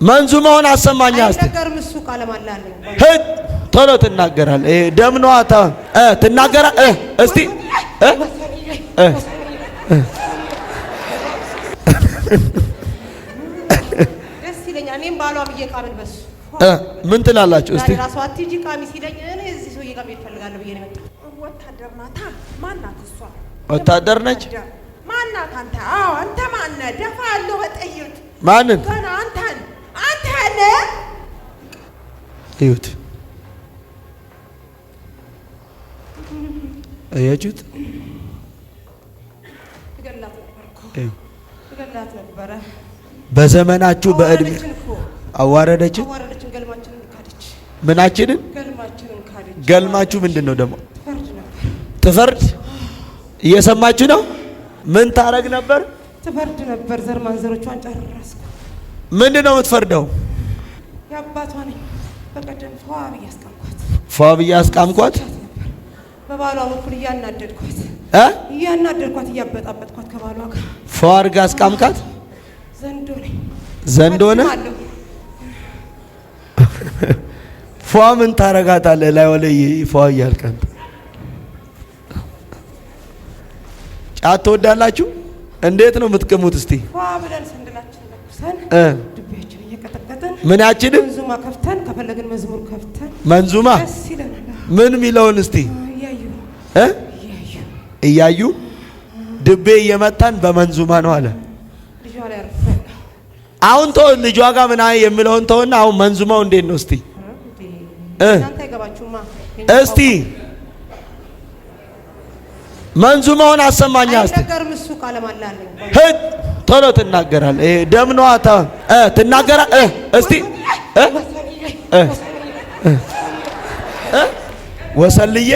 መንዙማውን አሰማኝ እስቲ ነገርም እሱ ቃል ማላለኝ ቶሎ ትናገራለህ። ደም ነው ትናገራለህ። እስቲ ደስ ይለኛል። እኔም ባሏ ብዬ ቃልን በሱ ምን ትላላችሁ? እስቲ ራሷ አትጂ ቃሚ ሲለኝ እኔ እዚህ ሰውዬ ጋር ቤት ፈልጋለሁ ብዬ ነው የመጣው። ወታደር ናታ። ማናት እሷ? ወታደር ነች። ማናት አንተ? አዎ አንተ ማነህ? ደፋ ያለው በጥይት ማንን? ገና አንተን እዩት። አያችሁት? ገላት ነበረ በዘመናችሁ በእድሜ አዋረደችን። ገልማችንን ካደች። ምናችንን? ገልማችንን ካደች። ገልማችሁ ምንድነው ደግሞ? ትፈርድ። እየሰማችሁ ነው? ምን ታረግ ነበር? ትፈርድ ነበር። ዘር ማንዘሮቿን ጨረስኩ። ምንድነው የምትፈርደው? ያባቷ ነኝ። በቀደም ፏ ብዬ አስቃምኳት። በባሏ በኩል እያናደድኳት እያበጣበጥኳት ከባሏ ጋር ፏ አድርጋ አስቃምካት። ዘንዶ ነኝ። ዘንዶ ነህ? ፏ ምን ታረጋታለህ? ላይ ወለይ ፏ እያልከን ጫት ትወዳላችሁ? እንዴት ነው የምትቀሙት? እስቲ ፏ ብለን ሰንደላችን ለኩሰን ድቤያችን እየቀጠቀጠን ምናችንን መንዙማ ከፍተን ከፈለግን መዝሙር ከፍተን መንዙማ ደስ ይለናል። ምን ሚለውን እስቲ እያዩ ድቤ እየመታን በመንዙማ ነው አለ። ልጇ ላይ አርፈን አሁን ተው ልጇ ጋር ምን አይ የሚለውን ተውና አሁን መንዙማው እንዴት ነው? እስቲ እናንተ አይገባችሁማ። እስቲ መንዙማውን አሰማኝ እስቲ። ነገርም እሱ ቃል ማላለኝ ቶሎ ትናገራለህ። ደም ነው ትናገራለህ። እስቲ ወሰልዬ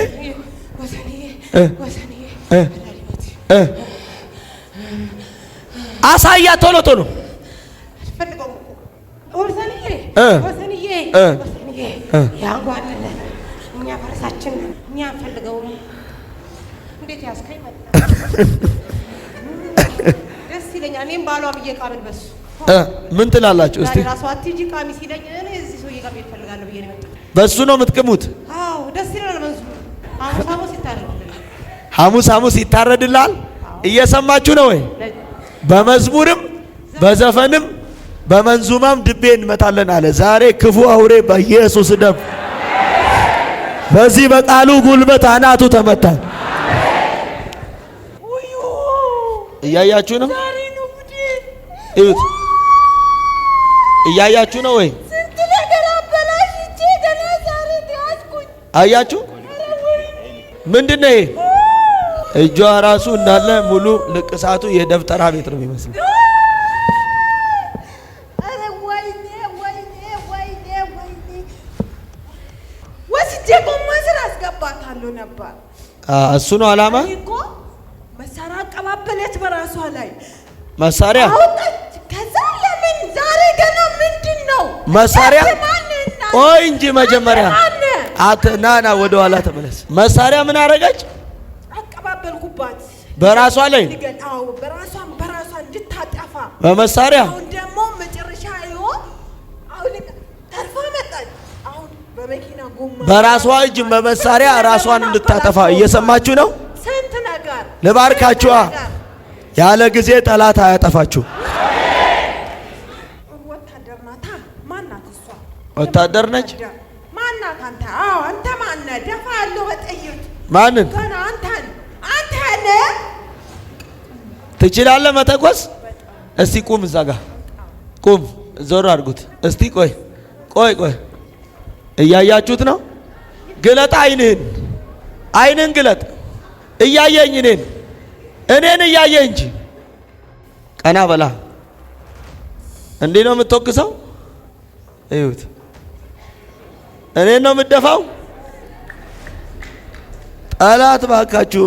አሳያ ቶሎ ወሰንዬ ያንጓለለ እኛ ፈረሳችን እኛ አንፈልገውም። እንዴት ያስከኝ መጣ። ደስ ይለኛል። እኔም ባሏ ብዬ ቃልን በሱ ምን ትላላችሁ? እስቲ ራሷ አትጂ ቃሚ ሲለኝ እኔ እዚህ ሰውዬ ጋር ቤት ፈልጋለሁ ብዬ ነው የመጣው። በሱ ነው የምትቅሙት? አዎ ደስ ይላል። መንዙማ ሐሙስ ይታረድልሃል። እየሰማችሁ ነው ወይ? በመዝሙርም በዘፈንም በመንዙማም ድቤ እንመታለን አለ። ዛሬ ክፉ አውሬ በኢየሱስ ደም በዚህ በቃሉ ጉልበት አናቱ ተመታ። እያያችሁ ነው? እዩት። እያያችሁ ነው ወይ? ስንት ነገር አበላሽቼ ገና ዛሬ ተያዝኩኝ። አያችሁ? ምንድነው ይሄ? እጇ ራሱ እንዳለ ሙሉ ልቅሳቱ የደብተራ ቤት ነው የሚመስለው። አረ ወይኔ ወስጄ ጎማ ስራ አስገባታለሁ ነበር። እሱ ነው አላማ። እኮ መሳሪያ አቀባበለች በራሷ ላይ መሳሪያ አውጣች። ከዛ ለምን ዛሬ ገና ምንድነው መሳሪያ? ቆይ እንጂ መጀመሪያ ናና ወደ ኋላ ተመለስ። መሳሪያ ምን አረጋች? አቀባበልኩባት በራሷ ላይ። አዎ በራሷ እንድታጠፋ በመሳሪያ። አሁን ደግሞ መጨረሻ አሁን ተርፋ መጣች። አሁን በመኪና ጎማ በራሷ እጅ በመሳሪያ ራሷን እንድታጠፋ። እየሰማችሁ ነው? ስንት ነገር ልባርካችኋ። ያለ ጊዜ ጠላት አያጠፋችሁ። ወታደር ናታ። ማናት እሷ? ወታደር ነች። ማናት አንተ? አዎ አንተ ማነህ? ደፋ ያለው በጥይት ማንን? ገና አንተን ትችላለህ መተኮስ? እስቲ ቁም፣ እዛ ጋር ቁም። ዞር አድርጉት እስቲ። ቆይ እያያችሁት ነው? ግለጥ አይንህን ግለጥ። እያየኝ እኔን እያየህ እንጂ ቀና በላ። እንዲህ ነው የምትወቅሰው? እዩት። እኔን ነው የምትደፋው? ጠላት ባካችሁ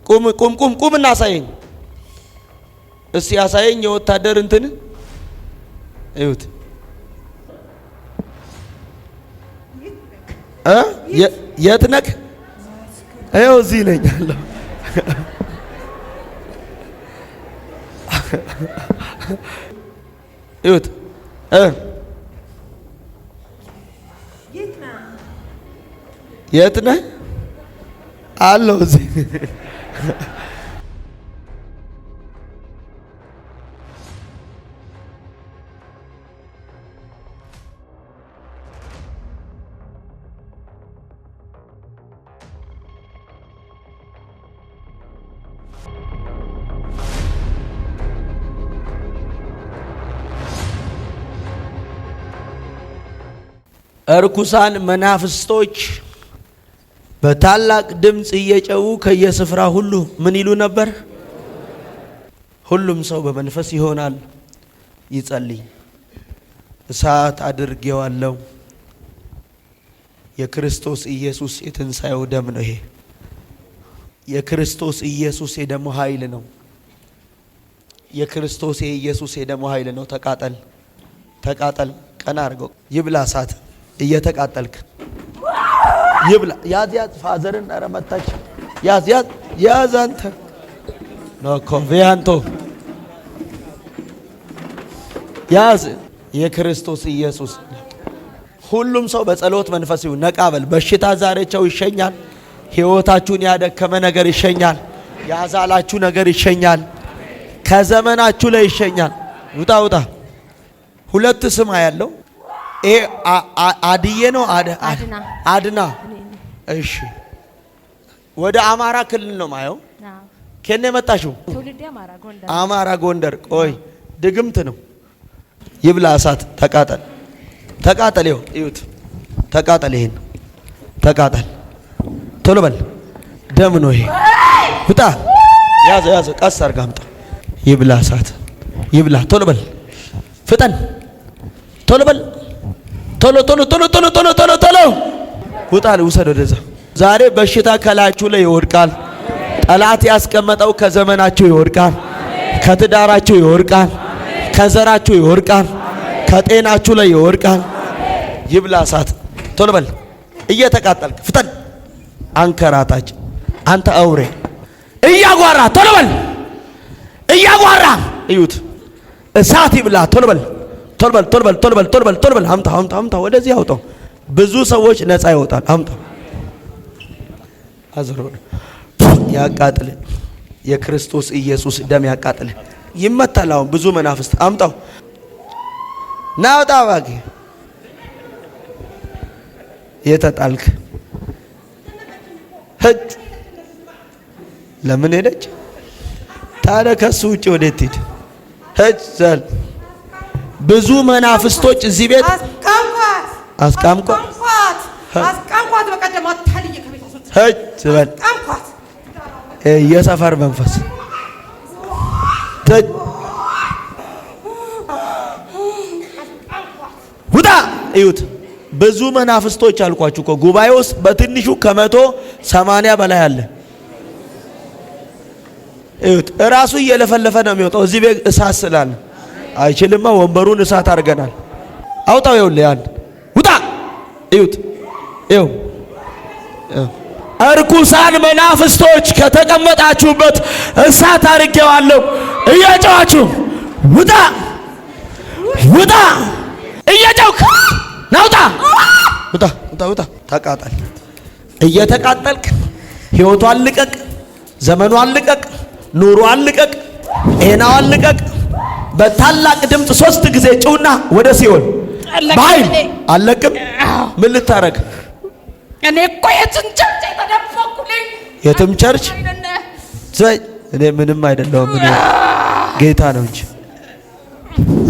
ቁም እና አሳየኝ እስቲ። አሳየኝ የወታደር እንትን። እዩት። የት ነክ? ይኸው እዚህ ነኝ አለሁ። እዩት። የት ነህ አለው እዚህ እርኩሳን መናፍስቶች በታላቅ ድምፅ እየጨው ከየስፍራ ሁሉ ምን ይሉ ነበር? ሁሉም ሰው በመንፈስ ይሆናል ይጸልይ። እሳት አድርጌዋለሁ። የክርስቶስ ኢየሱስ የትንሣኤው ደም ነው። ይሄ የክርስቶስ ኢየሱስ የደሙ ኃይል ነው። የክርስቶስ የኢየሱስ የደሙ ኃይል ነው። ተቃጠል፣ ተቃጠል። ቀና አድርገው። ይብላ እሳት እየተቃጠልክ ይብላ። ያዝ ያዝ። ፋዘርን ኧረ መታች። ያዝ ያዝ ያዝ። አንተ ኮቪያንቶ ያዝ። የክርስቶስ ኢየሱስ ሁሉም ሰው በጸሎት መንፈስ ይሁን። ነቃበል። በሽታ ዛሬቸው ይሸኛል። ሕይወታችሁን ያደከመ ነገር ይሸኛል። ያዛላችሁ ነገር ይሸኛል። ከዘመናችሁ ላይ ይሸኛል። ውጣ ውጣ። ሁለት ስም ያለው ይሄ አድዬ ነው። አድና። እሺ፣ ወደ አማራ ክልል ነው ማየው። ከኔ መጣሽው? አማራ ጎንደር። ቆይ ድግምት ነው። ይብላ እሳት። ተቃጠል፣ ተቃጠል። ይኸው እዩት። ተቃጠል። ይሄን ተቃጠል። ቶሎ በል። ደም ነው ይሄ። ውጣ። ያዘ ያዘ። ቀስ አድርጋ አምጣ። ይብላ እሳት። ይብላ። ቶሎ በል። ፍጠን። ቶሎ በል። ቶሎ ቶሎ ቶሎ ቶሎ ቶሎ ቶሎ ቶሎ። ውጣ። ውሰድ ወደዛ። ዛሬ በሽታ ከላያችሁ ላይ ይወድቃል። ጠላት ያስቀመጠው ከዘመናችሁ ይወድቃል። ከትዳራችሁ ይወድቃል። ከዘራችሁ ይወድቃል። ከጤናችሁ ላይ ይወድቃል። ይብላ እሳት። ቶሎ በል። እየተቃጠልክ ፍጠን። አንከራታች። አንተ አውሬ እያጓራ ቶሎ በል። እያጓራ እዩት። እሳት ይብላ። ቶሎ በል ቶሎ በል ቶሎ በል ቶሎ በል ቶሎ በል ቶሎ በል። አምጣ አምጣ አምጣ። ወደዚህ አውጣው። ብዙ ሰዎች ነፃ ይወጣል። አምጣ። አዝሮ ያቃጥል። የክርስቶስ ኢየሱስ ደም ያቃጥል። ይመታል። አሁን ብዙ መናፍስት አምጣው። ናውጣ ባቂ። የተጣልክ ሄድ። ለምን ሄደች ታዲያ? ከሱ ውጭ ወዴት ሄድ? ሄድ ዘል ብዙ መናፍስቶች እዚህ ቤት አስቃምኳት። በቀደም አታልየ ከቤት አስወጣ። ሄድ ዘል የሰፈር መንፈስ ውጣ። እዩት። ብዙ መናፍስቶች አልኳችሁ እኮ ጉባኤ ውስጥ በትንሹ 180 በላይ አለ። እዩት። እራሱ እየለፈለፈ ነው የሚወጣው። እዚህ ቤት እሳት ስላለ አይችልማ። ወንበሩን እሳት አድርገናል። አውጣው። ይኸውልህ ያን ውጣ። እዩት። ይኸው እርኩሳን መናፍስቶች ከተቀመጣችሁበት እሳት አድርጌዋለሁ። እየጮኻችሁ ውጣ ውጣ። እየጮክ ናውጣ። ውጣ ውጣ ውጣ። ተቃጠል። እየተቃጠልክ ሕይወቷን ልቀቅ። ዘመኗን ልቀቅ። ኑሮዋን ልቀቅ። ጤናዋን ልቀቅ። በታላቅ ድምፅ 3 ጊዜ ጩና ወደ ሲኦል በኃይል አለቅም። ምን ልታረግ? እኔ እኮ የትም ቸርች የተደፈኩልኝ የትም ቸርች እኔ ምንም አይደለሁም። እኔ ጌታ ነው እንጂ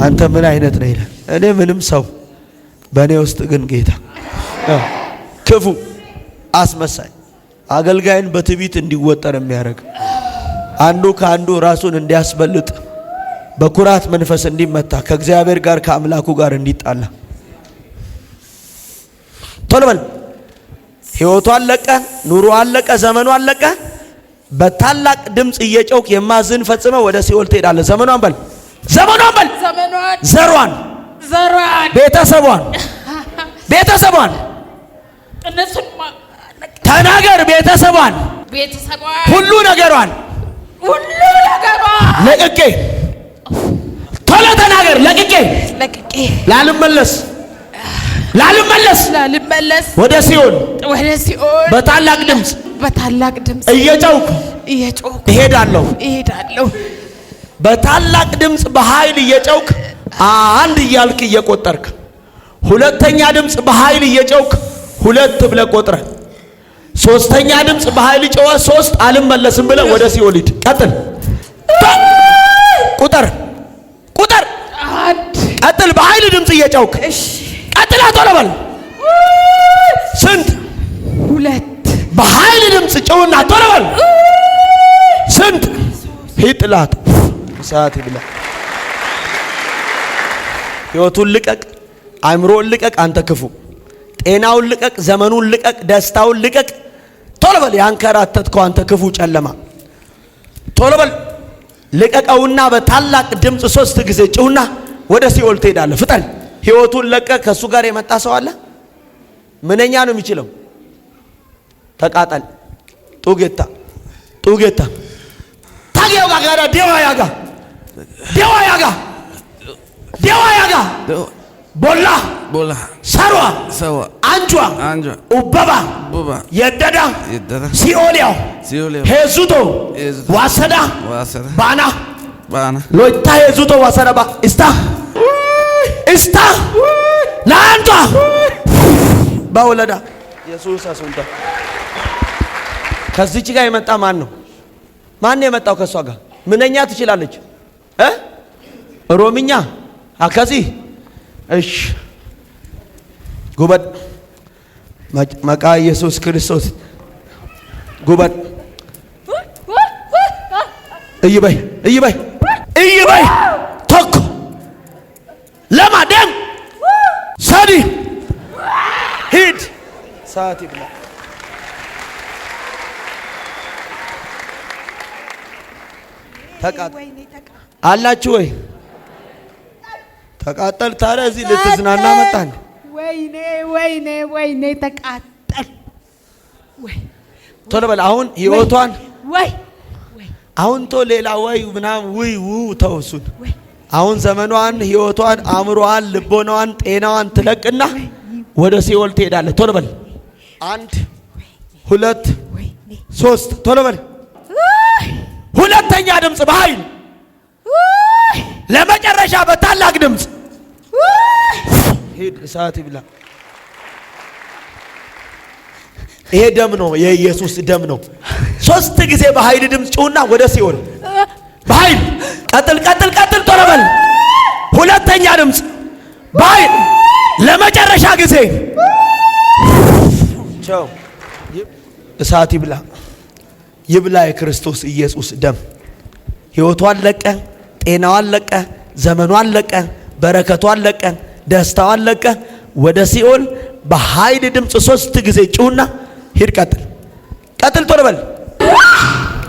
አንተ ምን አይነት ነህ ይላል። እኔ ምንም ሰው በእኔ ውስጥ ግን ጌታ። ክፉ አስመሳይ አገልጋይን በትዕቢት እንዲወጠር የሚያደርግ አንዱ ከአንዱ ራሱን እንዲያስበልጥ በኩራት መንፈስ እንዲመታ ከእግዚአብሔር ጋር ከአምላኩ ጋር እንዲጣላ ቶሎ በል። ሕይወቱ አለቀ። ኑሮ አለቀ። ዘመኑ አለቀ። በታላቅ ድምፅ እየጮክ የማዝን ፈጽመ ወደ ሲኦል ትሄዳለህ። ዘመኗን በል። ዘመኗን በል። ዘሯን፣ ቤተሰቧን፣ ቤተሰቧን ተናገር። ቤተሰቧን፣ ሁሉ ነገሯን ለቅቄ ቶሎ ተናገር። ለቅቄ ለቅቄ ላልመለስ ወደ ሲኦል በታላቅ ድምፅ እየጮህኩ እሄዳለሁ። በታላቅ ድምፅ በኃይል እየጮህክ አንድ እያልክ እየቆጠርክ፣ ሁለተኛ ድምፅ በኃይል እየጮህክ ሁለት ብለህ ቆጥረህ፣ ሶስተኛ ድምፅ በኃይል ጮኸ ሶስት አልመለስም ብለህ ወደ ሲኦል ሂድ። ቀጥል ቁጥር ቀጥል። በኃይል ድምፅ እየጮህክ ቀጥል። ቶሎ በል። ስንት? ሁለት። በኃይል ድምፅ ጮህና ቶሎ በል። ስንት? ሂድ ጥላት ሰዓት ይብላ። ሕይወቱን ልቀቅ፣ አእምሮውን ልቀቅ። አንተ ክፉ ጤናውን ልቀቅ፣ ዘመኑን ልቀቅ፣ ደስታውን ልቀቅ። ቶሎ በል። ያንከራተትከው አንተ ክፉ ጨለማ ቶሎ በል ልቀቀውና በታላቅ ድምፅ 3 ጊዜ ጩህና ወደ ሲኦል ትሄዳለህ። ፍጠን። ሕይወቱን ለቀቅ። ከሱ ጋር የመጣ ሰው አለ? ምንኛ ነው የሚችለው? ተቃጠል። ጡጌታ ታጊያው ጋር ዴዋ ያጋ ቦላ ሰሯ አንጇ ኡበባ የደዳ ሲኦልያው ሄዙቶ ዋሰዳ ባና ሎይታ ሄዙቶ ዋሰዳ ባ እስታ ናንቷ ባወለዳ ኢየሱስ አሱንታ። ከዚች ጋር የመጣ ማን ነው? ማን የመጣው ከሷ ጋር? ምንኛ ትችላለች? ሮምኛ አከዚ እሺ ጉበት መቃ ኢየሱስ ክርስቶስ ጉበት እይበይ ቶክ ለማደም ሰዲ ሂድ ሰዓት ይብላ። ተቃጠል አላችሁ ወይ? ተቃጠል። ታዲያ እዚህ ልትዝናና መጣን? ወይኔ ተቃጠል። ቶሎ በል። አሁን ህይወቷን አሁን ቶ ሌላ ወይ ምናምን ተው እሱን። አሁን ዘመኗን፣ ህይወቷን፣ አእምሮዋን፣ ልቦናዋን፣ ጤናዋን ትለቅና ወደ ሲኦል ትሄዳለህ። ቶሎ በል። 1 2 3 ቶሎ በል። ሁለተኛ ድምፅ በኃይል ለመጨረሻ በታላቅ ድምፅ ሂድ። እሳት ይብላ። ይሄ ደም ነው፣ የኢየሱስ ደም ነው። 3 ጊዜ በኃይል ድምፅ ጩህና ወደ ሲኦል በኃይል ቀጥል። ቶሎ በል። ሁለተኛ ድምፅ በኃይል ለመጨረሻ ጊዜ ቻው። እሳት ይብላ። የክርስቶስ ኢየሱስ ደም ሕይወቷን ለቀ፣ ጤናዋን ለቀ፣ ዘመኗን ለቀ፣ በረከቷን ለቀ፣ ደስታዋን ለቀ። ወደ ሲኦል በኃይል ድምፅ 3 ጊዜ ጩህና ሂድ። ቀጥል ቶሎ በል።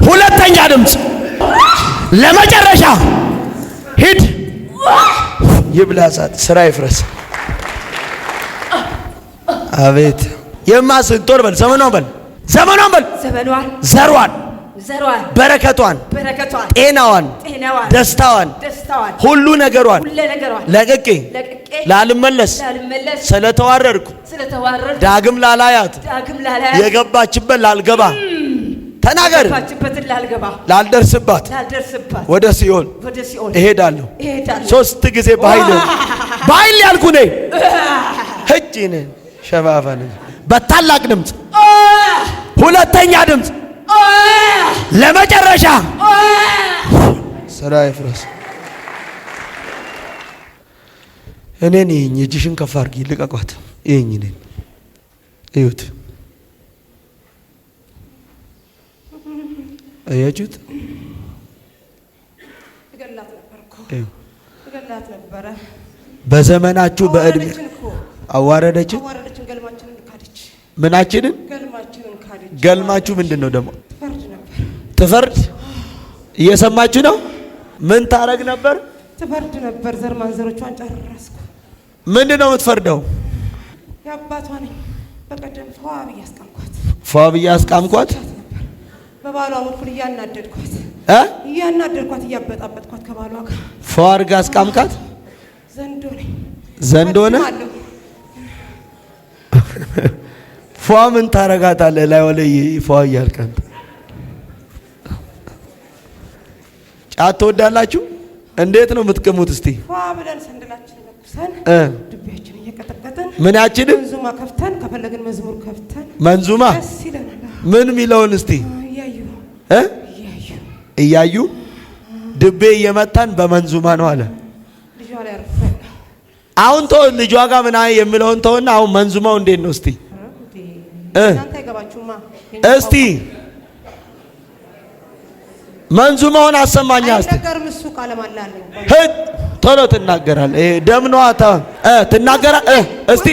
ሁለተኛ ድምፅ ለመጨረሻ ሂድ። ይብላ እሳት። ስራ ይፍረስ። አቤት የማስን ቶሎ በል። ዘመኗን በል። ዘሯን፣ በረከቷን፣ ጤናዋን፣ ደስታዋን፣ ሁሉ ነገሯን ለቅቄ ላልመለስ ስለተዋረድኩ ዳግም ላላያት የገባችበት ላልገባ ተናገር ላልደርስባት ወደ ሲኦል እሄዳለሁ። 3 ጊዜ በኃይል ያልኩ ነኝ። ህጂነ ሸባፈን በታላቅ ድምፅ ሁለተኛ ድምፅ ለመጨረሻ ስራ ይፍረስ። እኔን ይህኝ እጅሽን ከፍ አድርጊ። ልቀቋት። ይህኝ እኔን እዩት። አያችሁት? እገላት ነበረ። በዘመናችሁ በእድሜ አዋረደችን። ምናችንን? ገልማችሁ ምንድን ነው ደግሞ? ትፈርድ። እየሰማችሁ ነው? ምን ታረግ ነበር? ትፈርድ ነበር። ዘር ማንዘሮቿን ጨረስኩ። ምንድን ነው የምትፈርደው? የአባቷ ነኝ። በቀደም ፏ ብዬ አስቃምኳት። በባሏ በኩል እያናደድኳት እያበጣበጥኳት ከባሏ ጋር ፏ አድርጋ አስቃምካት። ዘንዶ ነኝ። ዘንዶ ነህ? ፏ ምን ታረጋታለህ? ላይ ወለይ ፏ እያልክ አንተ ጫት ትወዳላችሁ? እንዴት ነው የምትቀሙት? እስቲ ፏ ብለን ሰንደላችን ለኩሰን ድቤያችን እየቀጠቀጠን ምናችንም መንዙማ ከፍተን ከፈለግን መዝሙር ከፍተን መንዙማ ደስ ይለናል። ምን ሚለውን እስቲ እያዩ ድቤ እየመታን በመንዙማ ነው አለ። ልጇ ላይ አርፈን አሁን ተው ልጇ ጋር ምን አይ የሚለውን ተውና አሁን መንዙማው እንዴት ነው እስቲ እናንተ አይገባችሁማ። እስቲ መንዙማውን አሰማኛ እስቲ ነገርም እሱ ቃል ማላለኝ ቶሎ ትናገራለህ። ይሄ ደም ነው አታ ትናገራለህ። እስቲ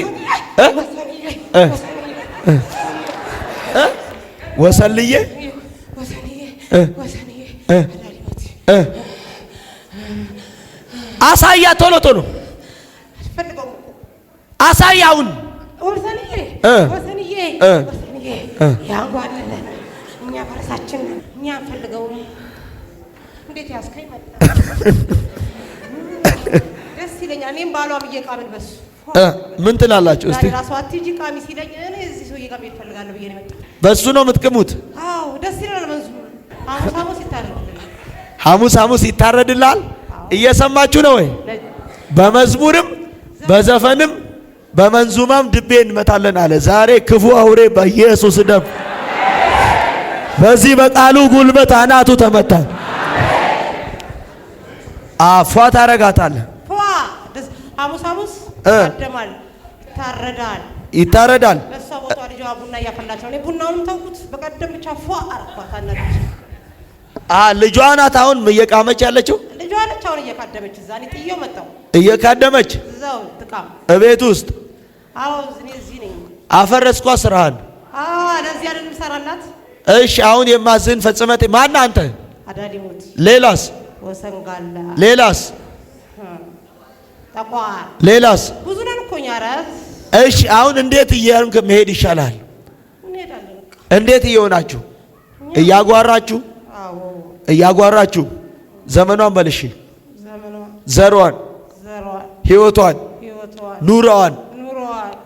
ወሰልዬ አሳያ ቶሎ ቶሎ አሳያውን ወሰንዬ ያንጓለለ እኛ ፈረሳችን እኛ አንፈልገውም። እንዴት ያስከኝ መጣ ደስ ይለኛል። እኔም ባሏ ብዬ ቃምን በሱ ምን ትላላችሁ? እስቲ ራሷ አትጂ ቃሚ ሲለኝ እኔ እዚህ ሰውዬ ጋር ቤት ፈልጋለሁ ብዬ ነው የመጣው። በሱ ነው የምትቅሙት? አዎ ደስ ይላል። መንዙ ሐሙስ ይታረድልሃል። ሐሙስ ይታረድልሃል። እየሰማችሁ ነው ወይ? በመዝሙርም በዘፈንም በመንዙማም ድቤ እንመታለን አለ። ዛሬ ክፉ አውሬ በኢየሱስ ደም በዚህ በቃሉ ጉልበት አናቱ ተመታ። አፏ ታረጋታለህ። ሐሙስ ይታረዳል። በሷ ቦታ ልጇ ቡና እያፈላች ነው። እኔ ቡናውንም ተውኩት። በቀደም ብቻ ፏ አረኳት አናለች። ልጇ ናት አሁን እየቃመች ያለችው። ልጇ ነች አሁን እየካደመች። እዛ እኔ ጥዬው መጣሁ። እየካደመች እዛው ትቃም እቤት ውስጥ። አዎ እዚህ ነኝ። አፈረስኳ ስራህን። ለዚህ አይደለም ሰራላት። እሺ አሁን የማዝን ፈጽመት ማን አንተ? አዳዲሞት። ሌላስ? ወሰንጋላ። ሌላስ? ተቋር። ሌላስ? ብዙ ነን እኮ እኛ። እሺ አሁን እንዴት እየሄድክ መሄድ ይሻላል? እንሄዳለን። እንዴት እየሆናችሁ እያጓራችሁ? አዎ እያጓራችሁ ዘመኗን በልሽ፣ ዘሯን፣ ህይወቷን፣ ኑሮዋን፣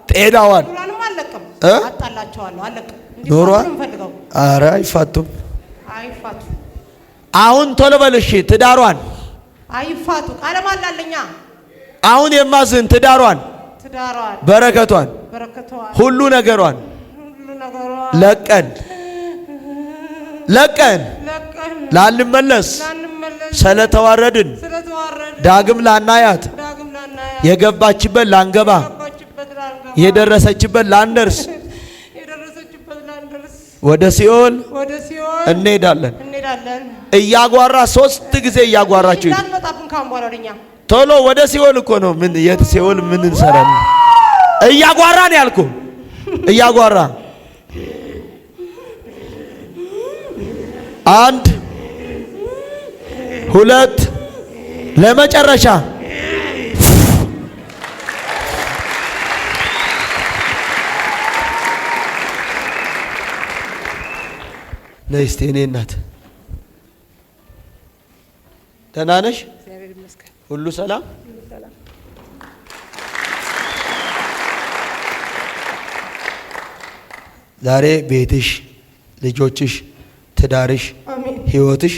ጤናዋን አለቅም አጣላቸዋለሁ። አለቅም ኑሮዋን። ኧረ አይፋቱም። አሁን ቶሎ በልሽ ትዳሯን አይፋቱ ቃለም አላለኛ። አሁን የማዝን ትዳሯን፣ በረከቷን፣ ሁሉ ነገሯን ለቀን ላንመለስ ስለተዋረድን ዳግም ላናያት የገባችበት ላንገባ የደረሰችበት ላንደርስ ወደ ሲኦል እንሄዳለን። እያጓራ 3 ጊዜ እያጓራችሁ ቶሎ ወደ ሲኦል እኮ ነው። ምን የት ሲኦል ምን እንሰራለን? እያጓራ ነው ያልኩ። እያጓራ 1 2 ለመጨረሻ ነስቲ እኔ እናት ደህና ነሽ? ሁሉ ሰላም? ዛሬ ቤትሽ፣ ልጆችሽ፣ ትዳርሽ፣ ህይወትሽ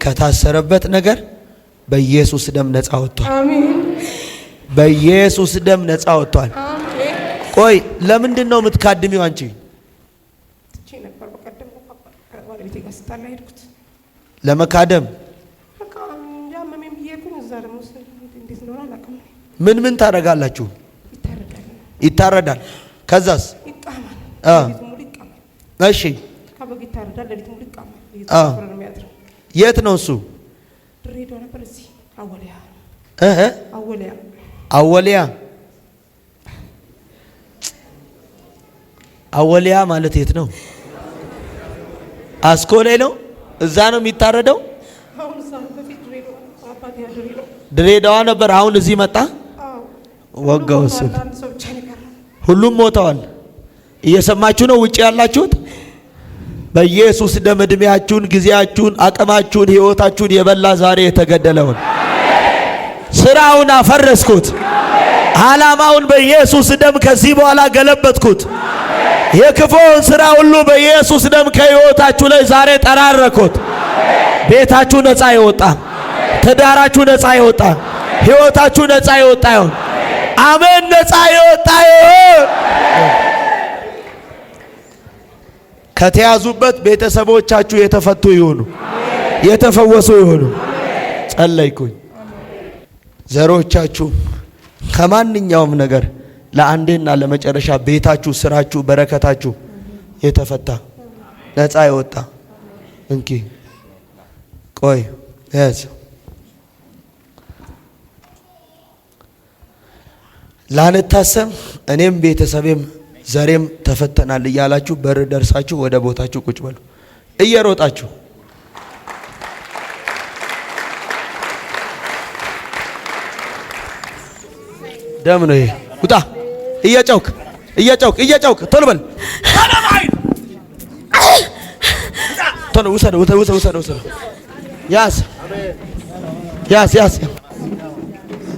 ከታሰረበት ነገር በኢየሱስ ደም ነፃ ወጥቷል። በኢየሱስ ደም ነፃ ወጥቷል። ቆይ ለምንድን ነው የምትካድሚው አንቺ? ለመካደም ምን ታደርጋላችሁ? ይታረዳል። ከዛስ? እሺ የት ነው እሱ? አወሊያ ማለት የት ነው? አስኮ ላይ ነው። እዛ ነው የሚታረደው። ድሬዳዋ ነበር፣ አሁን እዚህ መጣ። ወጋው እሱ። ሁሉም ሞተዋል። እየሰማችሁ ነው ውጪ ያላችሁት? በኢየሱስ ደም ዕድሜያችሁን፣ ጊዜያችሁን፣ አቅማችሁን፣ ህይወታችሁን የበላ ዛሬ የተገደለውን ስራውን አፈረስኩት። ዓላማውን በኢየሱስ ደም ከዚህ በኋላ ገለበጥኩት። የክፉውን ስራ ሁሉ በኢየሱስ ደም ከሕይወታችሁ ላይ ዛሬ ጠራረኩት። ቤታችሁ ነፃ ይወጣ፣ ትዳራችሁ ነፃ ይወጣ፣ ሕይወታችሁ ነፃ ይወጣ ይሁን። አሜን። ነፃ ይወጣ ይሁን። ከተያዙበት ቤተሰቦቻችሁ የተፈቱ ይሁኑ፣ የተፈወሱ ይሁኑ። ጸለይኩኝ። ዘሮቻችሁ ከማንኛውም ነገር ለአንዴና ለመጨረሻ ቤታችሁ፣ ስራችሁ፣ በረከታችሁ የተፈታ ነፃ ይወጣ። እንኪ ቆይ ያዝ። ላንታሰብ እኔም ቤተሰቤም ዘሬም ተፈተናል እያላችሁ በር ደርሳችሁ ወደ ቦታችሁ ቁጭ በሉ እየሮጣችሁ። ደም ነው ይሄ። ውጣ እየጨውክ ቶሎ በል ቶሎ ውሰድ። ያዝ።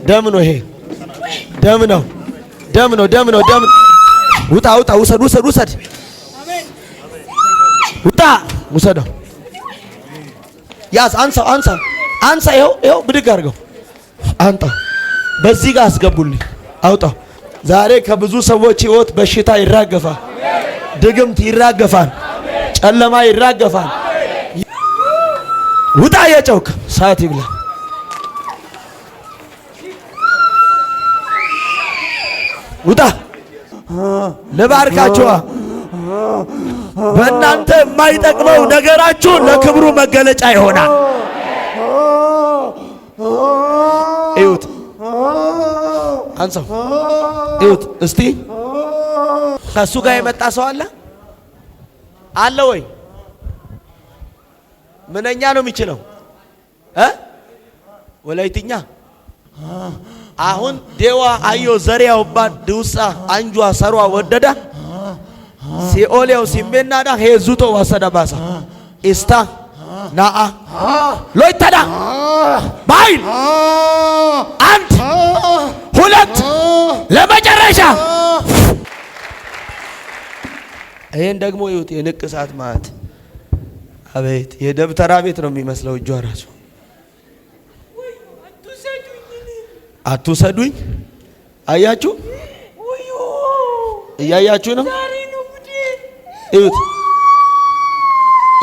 ደም ነው ይሄ። ደም ነው። ውጣ ውሰድ። ውጣ ውሰደው። ያዝ። አንሳ። ይኸው ብድግ አድርገው። አንጣው። በዚህ ጋር አስገቡልኝ። አውጣው። ዛሬ ከብዙ ሰዎች ህይወት በሽታ ይራገፋል፣ ድግምት ይራገፋል፣ ጨለማ ይራገፋል። ውጣ የጨውክ ሰዓት ይብላ። ውጣ። ልባርካችኋ። በእናንተ የማይጠቅመው ነገራችሁ ለክብሩ መገለጫ ይሆናል። እዩት። አንሳው። እዩት እስቲ። ከሱ ጋር የመጣ ሰው አለ ወይ? ምንኛ ነው የሚችለው? ወላይትኛ። አሁን ዴዋ አዮ ዘሪያው ባድ ድውሳ አንጇ ሰሯ ወደዳ ሲኦሌው ሲሜናዳ ሄዙቶ ወሰደባሳ ኢስታ ናአ ሎይተዳ ባይል አንድ ሁለት ለመጨረሻ። ይሄን ደግሞ ይሁት የንቅሳት ማለት አቤት! የደብተራ ቤት ነው የሚመስለው። እጇ ራሱ አትውሰዱኝ። አያችሁ? እያያችሁ ነው? እዩት።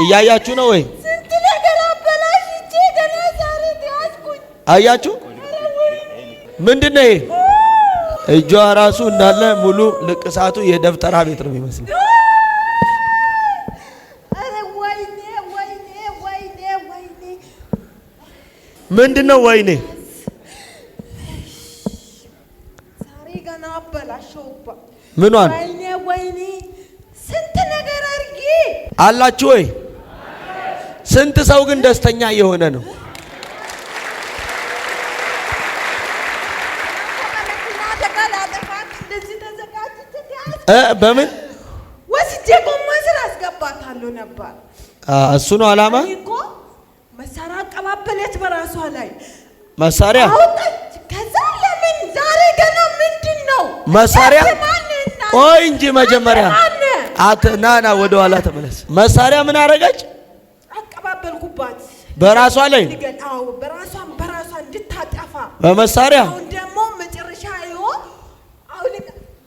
እያያችሁ ነው ወይ? ስንት ነገር አበላሽቼ ገና ዛሬ ተያዝኩኝ። አያችሁ? ምንድነው ይሄ? እጇ ራሱ እንዳለ ሙሉ ንቅሳቱ የደብተራ ቤት ነው የሚመስለው። ምንድነው ወይኔ? ዛሬ ገና አበላሽውባ። ምኗን? ወይኔ ስንት ነገር አርጊ አላችሁ ወይ? ስንት ሰው ግን ደስተኛ የሆነ ነው? በምን ወስጄ ጎማ ስራ አስገባታለሁ ነበር። እሱ ነው አላማ። መሳሪያ አቀባበለች በራሷ ላይ መሳሪያ አውጣች። ከዛ ለምን ዛሬ ገና ምንድነው መሳሪያ? ቆይ እንጂ መጀመሪያ ናና ወደ ኋላ ተመለስ። መሳሪያ ምን አረጋች? አቀባበልኩባት በራሷ ላይ። አዎ በራሷ እንድታጠፋ በመሳሪያ። አሁን ደግሞ መጨረሻ አሁን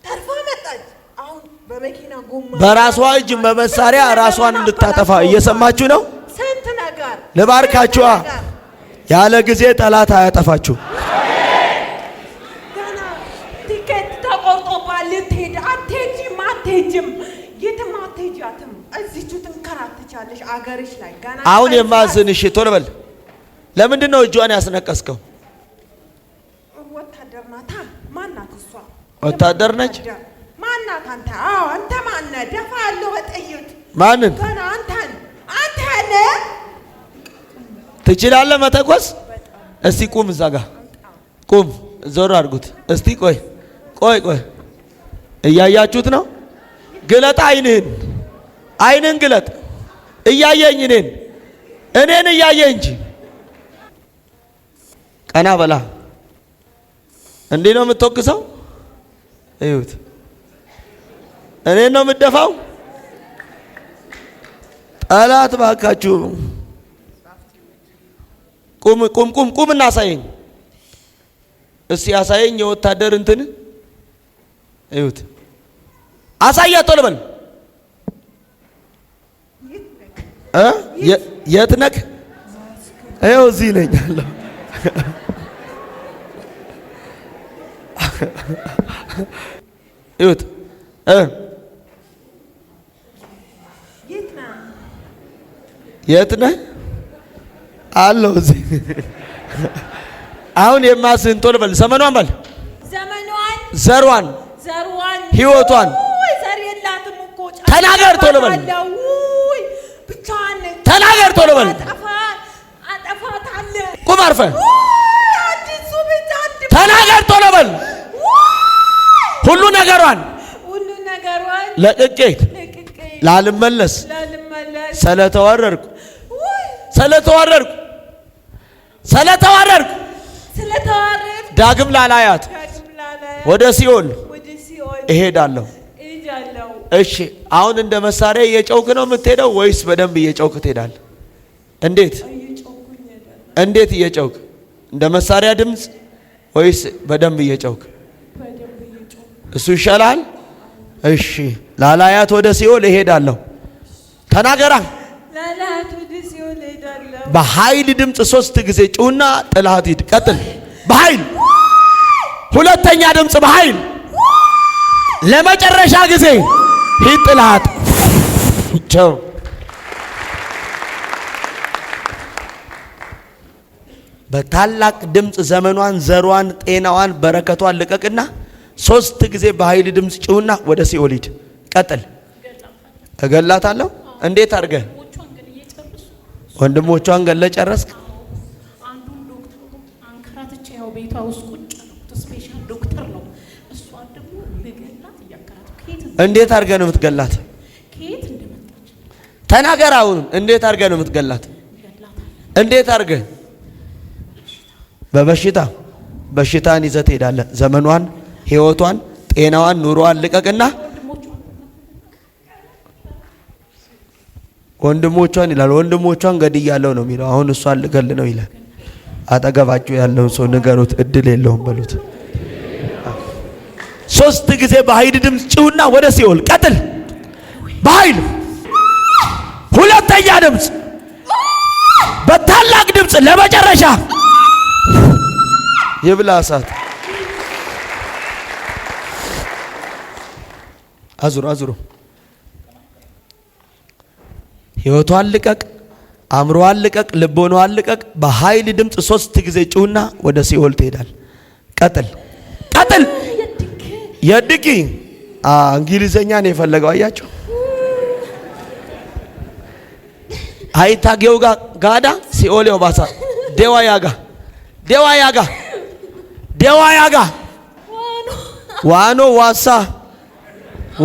ተርፋ መጣች። አሁን በመኪና ጎማ በራሷ እጅ በመሳሪያ ራሷን እንድታጠፋ። እየሰማችሁ ነው? ስንት ነገር ልባርካችኋ። ያለ ጊዜ ጠላት አያጠፋችሁ። ገና ቲኬት ተቆርጦባል። ልትሄድ አትሄጂም፣ የትም አትሄጂያትም። እዚቹ ትንከራተቻለሽ አገርሽ ላይ ገና። አሁን የማዝንሽ ቶሎ በል። ለምንድን ነው እጇን ያስነቀስከው? ወታደር ናታ። ማናት እሷ? ወታደር ነች። ማናት አንተ? አዎ አንተ ማነህ? ደፋ ያለው በጥይት ማንን? ገና አንተ ትችላለህ መተኮስ? እስቲ ቁም፣ እዛ ጋር ቁም። ዞር አድርጉት እስቲ። ቆይ እያያችሁት ነው? ግለጥ አይንህን ግለጥ። እያየኝ እኔን እያየ እንጂ። ቀና በላ እንዴ ነው የምትወቅሰው? እዩት። እኔ ነው የምትደፋው? ጠላት ባካችሁ ቁም ቁም ቁም ቁም እና አሳየኝ። እስቲ አሳየኝ የወታደር እንትን እዩት። አሳያት ቶሎ በል። የት ነህ? ይኸው እዚህ ነኝ አለሁ። እዩት። የት ነህ? አለሁ እዚህ። አሁን የማስህን ቶሎ በል። ዘመኗን በል። ዘሯን፣ ህይወቷን ተናገር ቶሎ በል። ተናገር ቶሎ በል። ቁም አርፈህ ተናገር ቶሎ በል። ሁሉ ነገሯን ለቅቄ ላልመለስ ስለተዋረድኩ ዳግም ላላያት ወደ ሲኦል እሄዳለሁ። እሺ አሁን እንደ መሳሪያ እየጨውክ ነው የምትሄደው ወይስ በደንብ እየጨውክ ትሄዳለህ? እንዴት እየጨውክ? እንደ መሳሪያ ድምፅ ወይስ በደንብ እየጨውክ? እሱ ይሻላል። እሺ ላላያት ወደ ሲኦል እሄዳለሁ። ተናገራ። በኃይል ድምፅ 3 ጊዜ ጩና ጥላት ሂድ። ቀጥል። በኃይል ሁለተኛ ድምፅ በኃይል ለመጨረሻ ጊዜ ሂድ። ጥላት ቸው በታላቅ ድምፅ ዘመኗን፣ ዘሯን፣ ጤናዋን፣ በረከቷን ልቀቅና 3 ጊዜ በኃይል ድምፅ ጩና ወደ ሲኦል ሂድ። ቀጥል። እገላታለሁ። እንዴት አድርገህ? ወንድሞቿን ገለ ጨረስክ? አንዱን ዶክተር አንከራትቼ ያው ቤቷ ውስጥ ቁጭ ነው። ስፔሻል ዶክተር ነው። እሷን ደግሞ ልገላት እያከራተኩ። እንዴት አድርገህ ነው የምትገላት? ከየት እንደመጣች ተናገር። አሁን እንዴት አድርገህ ነው የምትገላት? እንዴት አድርገህ? በሽታን ይዘህ ትሄዳለህ። ዘመኗን፣ ህይወቷን፣ ጤናዋን፣ ኑሮዋን ልቀቅና ወንድሞቿን ይላል። ወንድሞቿን ገድያለሁ ነው የሚለው። አሁን እሷን ልገል ነው ይላል። አጠገባችሁ ያለውን ሰው ንገሩት፣ እድል የለውም በሉት። 3 ጊዜ በኃይል ድምፅ ጭውና ወደ ሲኦል ቀጥል። በኃይል ሁለተኛ ድምፅ በታላቅ ድምፅ ለመጨረሻ ይብላ እሳት። አዙሩ። ህይወቷን ልቀቅ፣ አእምሮዋን ልቀቅ፣ ልቦናዋን ልቀቅ። በኃይል ድምፅ 3 ጊዜ ጩና ወደ ሲኦል ትሄዳል። ቀጥል። የድቂ እንግሊዘኛ ነው የፈለገው። አያቸው አይታጌው ጋዳ ሲኦል ባሳ ደዋ ያጋ ዋኖ ዋሳ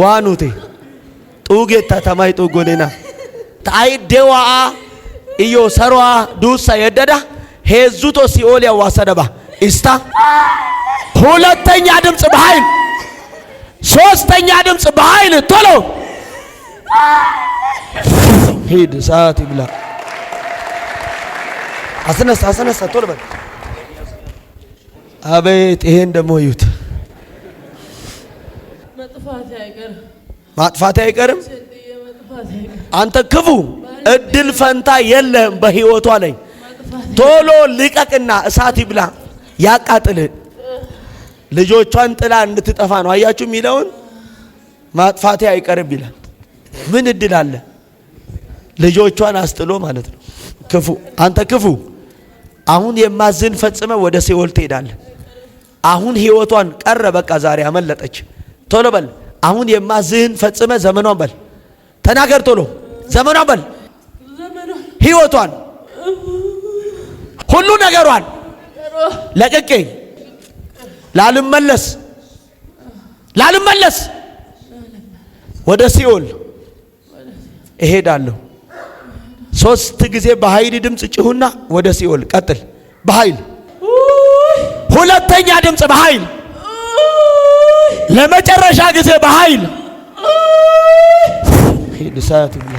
ዋኑቴ ጡጌታ ተማይ ጡጎኔና ታይ ደዋ iyo sarwa duusa yeddada ሄዙቶ ሲኦል ያዋሰደባ እስታ ሁለተኛ ድምፅ በኃይል ሶስተኛ ድምፅ በኃይል ቶሎ ሂድ። ሰዓት ይብላ። አስነሳ ቶሎ በል። አቤት ይሄን ደግሞ እዩት። ማጥፋት አይቀርም። አንተ ክፉ እድል ፈንታ የለህም በህይወቷ ላይ። ቶሎ ልቀቅና እሳት ይብላ ያቃጥል። ልጆቿን ጥላ እንድትጠፋ ነው። አያችሁ የሚለውን ማጥፋት አይቀርም ይላል። ምን እድል አለ? ልጆቿን አስጥሎ ማለት ነው። ክፉ አንተ ክፉ አሁን የማዝን ፈጽመ ወደ ሲኦል ትሄዳለህ። አሁን ህይወቷን ቀረ። በቃ ዛሬ አመለጠች። ቶሎ በል። አሁን የማዝን ፈጽመ ዘመኗን በል። ተናገር ቶሎ። ዘመኗን በል። ህይወቷን ሁሉ ነገሯን ለቅቄ ላልመለስ ወደ ሲኦል እሄዳለሁ። 3 ጊዜ በኃይል ድምፅ ጭሁና ወደ ሲኦል ቀጥል። በኃይል ሁለተኛ ድምፅ በኃይል ለመጨረሻ ጊዜ በኃይል ሂድ ሰዓት ይብላ።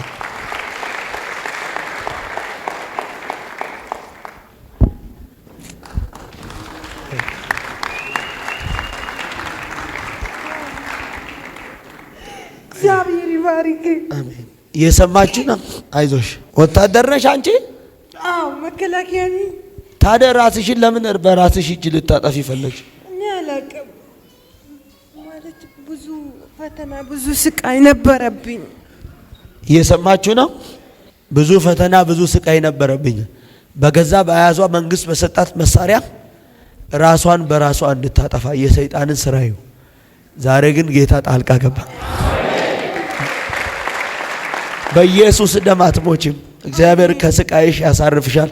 እግዚአብሔር ይባርክ። አሜን። እየሰማችሁ ነው? አይዞሽ። ወታደር ነሽ አንቺ? አዎ መከላከያ ነኝ። ታዲያ ራስሽን ለምን በራስሽ እጅ ልታጠፊ ፈለግሽ? እኔ አላውቅም። ማለት ብዙ ፈተና ብዙ ስቃይ ነበረብኝ። እየሰማችሁ ነው? ብዙ ፈተና ብዙ ስቃይ ነበረብኝ። በገዛ በያዟ መንግስት በሰጣት መሳሪያ ራሷን በራሷ እንድታጠፋ የሰይጣንን ስራ ይሁ። ዛሬ ግን ጌታ ጣልቃ ገባ። በኢየሱስ ደም አትሞችም። እግዚአብሔር ከስቃይሽ ያሳርፍሻል።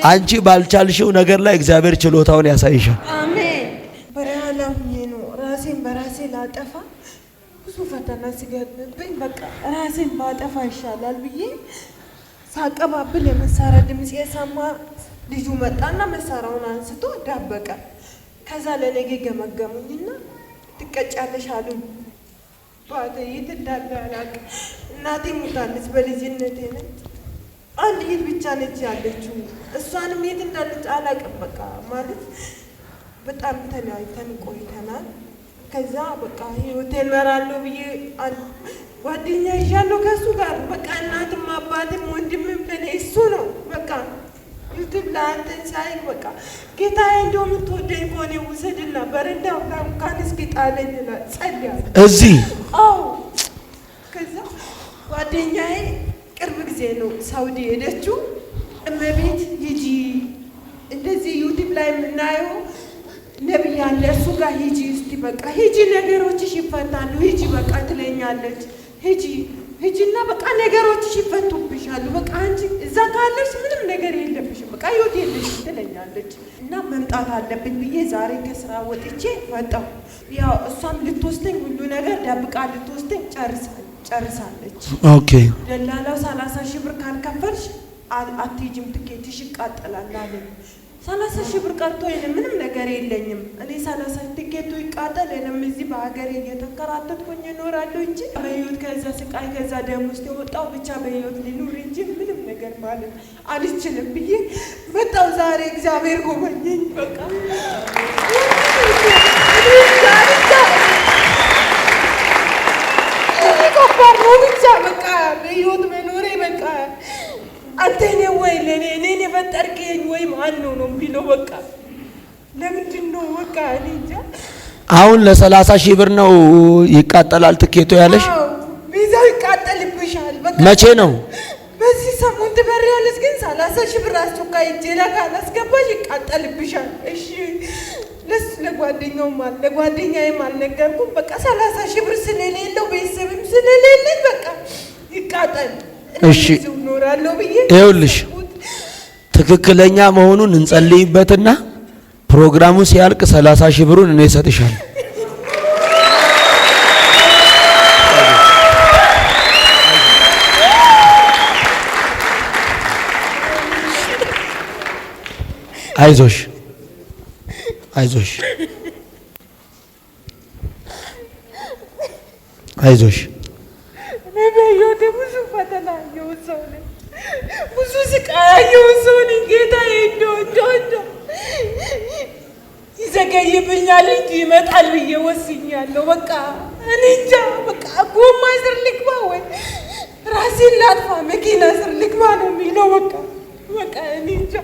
አንቺ ባልቻልሽው ነገር ላይ እግዚአብሔር ችሎታውን ያሳይሻል። አሜን። በረሃ ላይ ሆኜ ነው ራሴን በራሴ ላጠፋ ብዙ ፈተና ሲገጥምብኝ በቃ ራሴን ባጠፋ ይሻላል ብዬ ሳቀባብል የመሳሪያ ድምፅ የሰማ ልጁ መጣና መሳሪያውን አንስቶ ዳበቀ። ከዛ ለነገ ገመገሙኝና ትቀጫለሽ አሉኝ። ባቴ የት እንዳለ አላውቅም። እናቴ ሙታለች በልጅነቴ ነች። አንድ እህት ብቻ ነች ያለችው። እሷንም የት እንዳለች አላውቅም። በቃ ማለት በጣም ተለያይተን ቆይተናል። ከዛ በቃ ህይወቴን እመራለሁ ብዬ ጓደኛ ይዣለሁ ከእሱ ጋር በቃ እናትም አባትም ወንድምም ለኔ እሱ ነው። በቃ ዩቲዩብ ላይ አንተን ሳይ በቃ ጌታዬ እንደው የምትወደኝ ከሆነ ውሰድና በረንዳው ጋር እንኳን እስኪ ጣለኝ ጸልያለሁ እዚህ። አዎ ከዛ ጓደኛዬ ቅርብ ጊዜ ነው ሳውዲ ሄደችው። እመቤት ሂጂ እንደዚህ ዩቲዩብ ላይ የምናየው ነብይ አለ እሱ ጋር ሂጂ እስቲ በቃ ሂጂ ነገሮችሽ ይፈታሉ ሂጂ በቃ ትለኛለች። ሂጂና በቃ ነገሮችሽ ይፈቱብሻሉ በቃ አንቺ እዛ ካለሽ ምንም ነገር የለብሽም በቃ ህይወት የለሽም ትለኛለች። እና መምጣት አለብኝ ብዬ ዛሬ ከስራ ወጥቼ መጣሁ። ያው እሷም ልትወስደኝ ሁሉ ነገር ደብቃ ልትወስደኝ ጨርሳለች። ኦኬ ደላላው 30 ሺህ ብር ካልከፈልሽ አትሄጂም ትኬትሽ ይቃጠላል አለኝ። 30 ሺህ ብር ቀርቶ ምንም ነገር የለኝም እኔ 30 ትኬቱ ይቃጠል እኔም እዚህ በሀገሬ እየተንከራተትኩኝ እኖራለሁ እንጂ በህይወት ከዛ ስቃይ ከዛ ደም ውስጥ የወጣው ብቻ በህይወት ሊኖር እንጂ ምንም ነገር ማለት አልችልም ብዬ መጣሁ። ዛሬ እግዚአብሔር ጎበኘኝ። በቃ ብቻ በቃ በህይወት መኖሬ በቃ አንተ ነህ ወይ ለኔ እኔን የፈጠርከኝ ወይ ማን ነው የሚለው በቃ ለምንድን ነው በቃ እኔ እንጃ። አሁን ለ30 ሺህ ብር ነው ይቃጠላል ትኬቱ ያለሽ? ቪዛው ይቃጠልብሻል በቃ። መቼ ነው? በዚህ ሰሞን ትበሪያለሽ ግን 30 ሺህ ብር አስቸኳይ እጄ ላይ ካላስገባሽ ይቃጠልብሻል። እሺ ለጓደኛዬም አልነገርኩም በቃ 30 ሺህ ብር ስለሌለው ቤተሰብም ስለሌለኝ በቃ ይቃጠል። እሺ ይኸውልሽ ትክክለኛ መሆኑን እንጸልይበትና ፕሮግራሙ ሲያልቅ 30 ሺህ ብሩን እኔ እሰጥሻለሁ። አይዞሽ ብዙ ፈተና የወሰው ነኝ ብዙ ስቃይ የወሰው ነኝ። ጌታዬ እንደው ይዘገይብኛል እንጂ ይመጣል ብዬ ወስኛለሁ። በቃ እኔ እንጃ በቃ ጎማ ስር ልግባ ወይ ራሴን ላጥፋ መኪና ስር ልግባ ነው የሚለው በቃ እኔ እንጃ።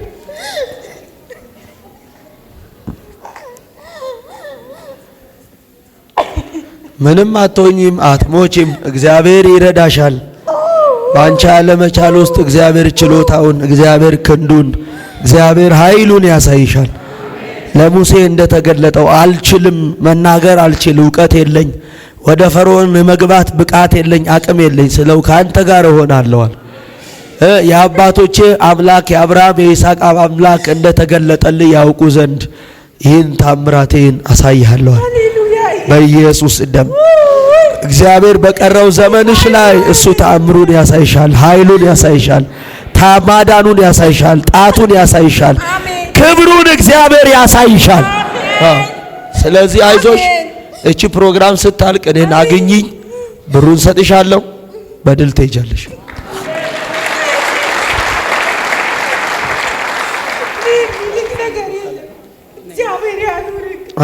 ምንም አትሆኝም፣ አትሞችም። እግዚአብሔር ይረዳሻል። ባንቺ ያለመቻል ውስጥ እግዚአብሔር ችሎታውን፣ እግዚአብሔር ክንዱን፣ እግዚአብሔር ኃይሉን ያሳይሻል። ለሙሴ እንደተገለጠው አልችልም፣ መናገር አልችል፣ እውቀት የለኝ፣ ወደ ፈርዖን መግባት ብቃት የለኝ፣ አቅም የለኝ ስለው ካንተ ጋር እሆናለሁ። የአባቶቼ አምላክ የአብርሃም የይስሐቅ አምላክ እንደተገለጠልህ ያውቁ ዘንድ ይህን ታምራቴን አሳይሃለሁ በኢየሱስ ደም። እግዚአብሔር በቀረው ዘመንሽ ላይ እሱ ተአምሩን ያሳይሻል፣ ኃይሉን ያሳይሻል፣ ታማዳኑን ያሳይሻል፣ ጣቱን ያሳይሻል፣ ክብሩን እግዚአብሔር ያሳይሻል። ስለዚህ አይዞሽ፣ እቺ ፕሮግራም ስታልቅ እኔን አግኚኝ፣ ብሩን ሰጥሻለሁ፣ በድል ትሄጃለሽ።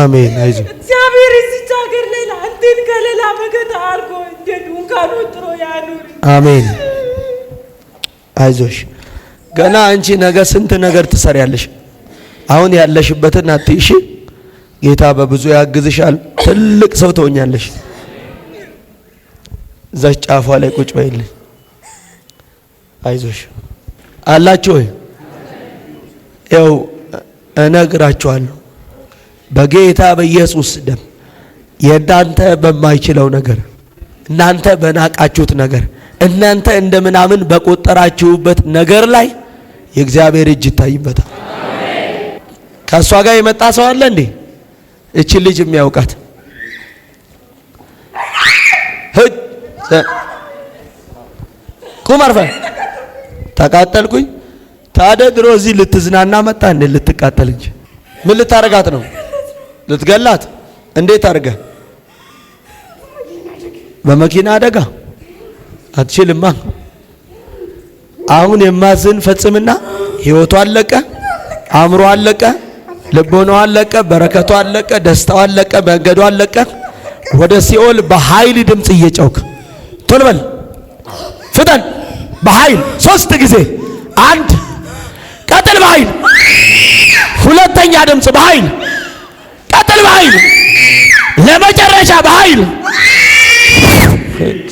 አሜን። አይዞህ እግዚአብሔር እዚች ሀገር ላይ ለአንተን ከሌላ መከታ አድርጎ እንደ ድንኳን ወጥሮ ያኑር። አሜን። አይዞሽ፣ ገና አንቺ ነገ ስንት ነገር ትሰሪያለሽ። አሁን ያለሽበትን አትይሽ። ጌታ በብዙ ያግዝሻል። ትልቅ ሰው ትሆኛለሽ። እዛች ጫፏ ላይ ቁጭ በይልኝ። አይዞሽ አላችሁ ወይ? ያው እነግራችኋለሁ በጌታ በኢየሱስ ደም የእናንተ በማይችለው ነገር፣ እናንተ በናቃችሁት ነገር፣ እናንተ እንደምናምን በቆጠራችሁበት ነገር ላይ የእግዚአብሔር እጅ ይታይበታል። ከእሷ ጋር የመጣ ሰው አለ እንዴ? እቺ ልጅ የሚያውቃት ቁም አርፈን ተቃጠልኩኝ። ታዲያ ድሮ እዚህ ልትዝናና መጣ እንዴ? ልትቃጠል እንጂ ምን ልታረጋት ነው? ልትገላት? እንዴት አድርገ? በመኪና አደጋ አትችልማ። አሁን የማዝን ፈጽምና ህይወቷ አለቀ፣ አእምሮ አለቀ፣ ልቦናዋ አለቀ፣ በረከቷ አለቀ፣ ደስታዋ አለቀ፣ መንገዷ አለቀ። ወደ ሲኦል በኃይል ድምጽ እየጮክ ቶሎ በል ፍጠን፣ በኃይል 3 ጊዜ። 1 ቀጥል፣ በኃይል 2ኛ ድምጽ በኃይል ቀጥል፣ በኃይል ለመጨረሻ በኃይል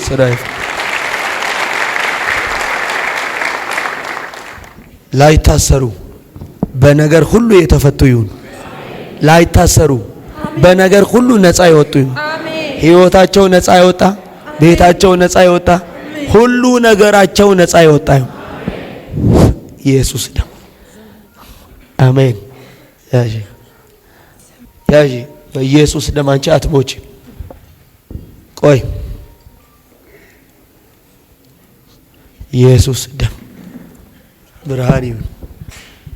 ስራይ ላይታሰሩ በነገር ሁሉ የተፈቱ ይሁን። ላይታሰሩ በነገር ሁሉ ነፃ ይወጡ ይሁን። ህይወታቸው ነፃ ይወጣ፣ ቤታቸው ነፃ ይወጣ፣ ሁሉ ነገራቸው ነፃ ይወጣ ይሁን። ኢየሱስ ነው። አሜን። ያጂ በኢየሱስ ደም አንቺ አትሞች። ቆይ ኢየሱስ ደም ብርሃን ይሁን።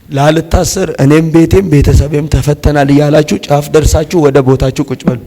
ላልታሰር እኔም ቤቴም ቤተሰቤም ተፈተናል እያላችሁ ጫፍ ደርሳችሁ ወደ ቦታችሁ ቁጭ በሉ።